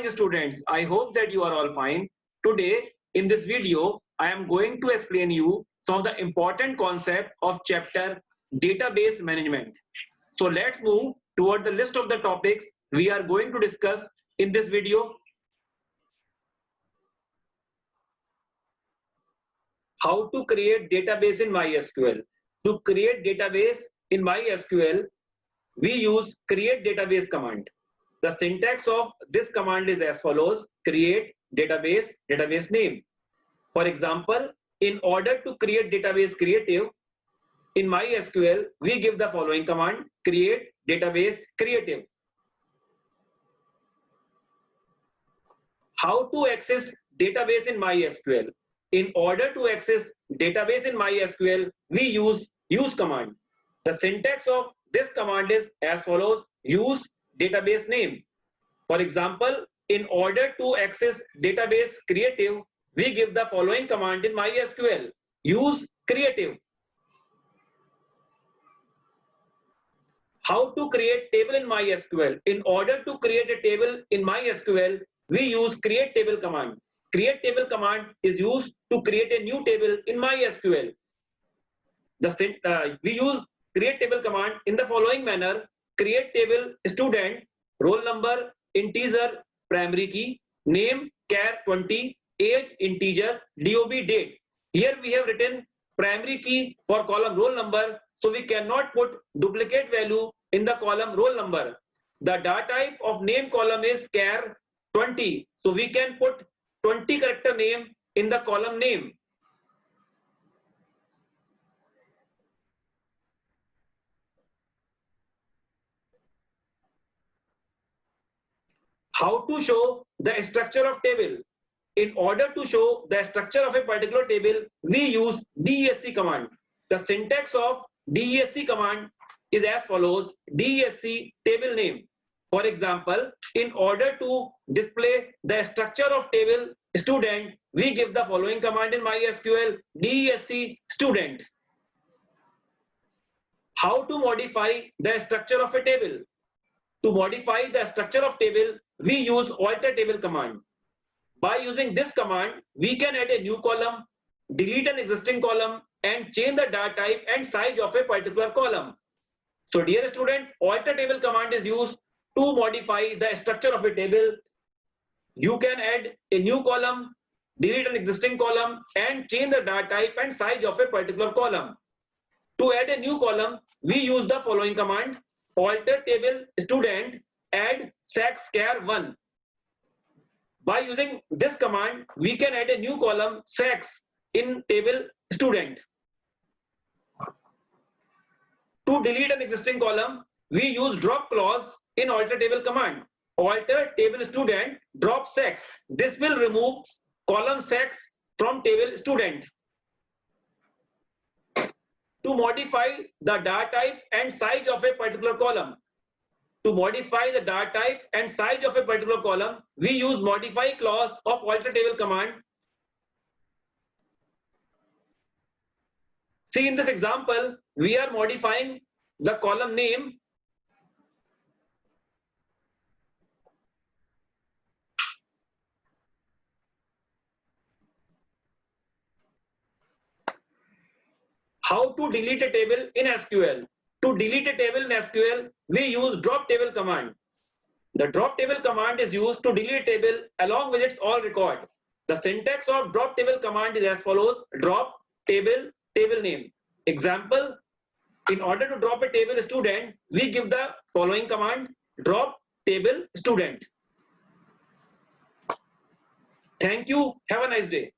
morning, students. I hope that you are all fine. Today, in this video, I am going to explain you some of the important concept of chapter database management. So let's move toward the list of the topics we are going to discuss in this video. How to create database in MySQL. To create database in MySQL, we use create database command. The syntax of this command is as follows: create database, database name. For example, in order to create database creative, in MySQL, we give the following command: create database creative. How to access database in MySQL? In order to access database in MySQL, we use command. The syntax of this command is as follows: use database name. For example, in order to access database creative, we give the following command in MySQL: use creative. How to create table in MySQL? In order to create a table in MySQL, we use create table command. Create table command is used to create a new table in MySQL. We use create table command in the following manner: create table student, roll number integer, primary key, name char 20, age integer, DOB date. Here we have written primary key for column roll number, so we cannot put duplicate value in the column roll number. The data type of name column is char 20, so we can put 20 character name in the column name. How to show the structure of table? In order to show the structure of a particular table, we use DESC command. The syntax of DESC command is as follows: DESC table name. For example, in order to display the structure of table student, we give the following command in MySQL: DESC student. How to modify the structure of a table? To modify the structure of table, we use alter table command. By using this command, we can add a new column, delete an existing column, and change the data type and size of a particular column. So dear student, alter table command is used to modify the structure of a table. You can add a new column, delete an existing column, and change the data type and size of a particular column. To add a new column, we use the following command: alter table student, add sax char 1. By using this command, we can add a new column sax in table student. To delete an existing column, we use drop clause in alter table command. Alter table student, drop sax. This will remove column sax from table student. To modify the data type and size of a particular column. To modify the data type and size of a particular column, we use modify clause of alter table command. See, in this example, we are modifying the column name. How to delete a table in SQL? To delete a table in SQL, we use drop table command. The drop table command is used to delete a table along with its all record. The syntax of drop table command is as follows: drop table, table name. Example, in order to drop a table student, we give the following command: drop table student. Thank you. Have a nice day.